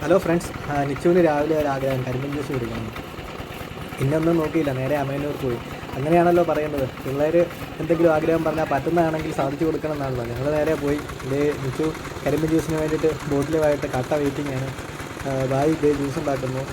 Hello friends, നിച്ചുവിന് രാവിലെ ഒരു ആഗ്രഹം കരിമ്പൻ ജ്യൂസ് കുടിക്കണം. ഇന്നൊന്നും നോക്കിയില്ല, നേരെ അമേനൂർക്ക് പോയി. അങ്ങനെയാണല്ലോ പറയുന്നത്, പിള്ളേർ എന്തെങ്കിലും ആഗ്രഹം പറഞ്ഞാൽ പറ്റുന്നതാണെങ്കിൽ സാധിച്ചു കൊടുക്കണം എന്നാണല്ലോ. ഞങ്ങൾ നേരെ പോയി. ഇതേ നിച്ചു കരിമ്പൻ ജ്യൂസിന് വേണ്ടിയിട്ട് ബോട്ടിലുമായിട്ട് കട്ട വെയിറ്റിംഗ് ആണ്. ഭായി ഇതേ ജ്യൂസ് ഉണ്ടാക്കുന്നു.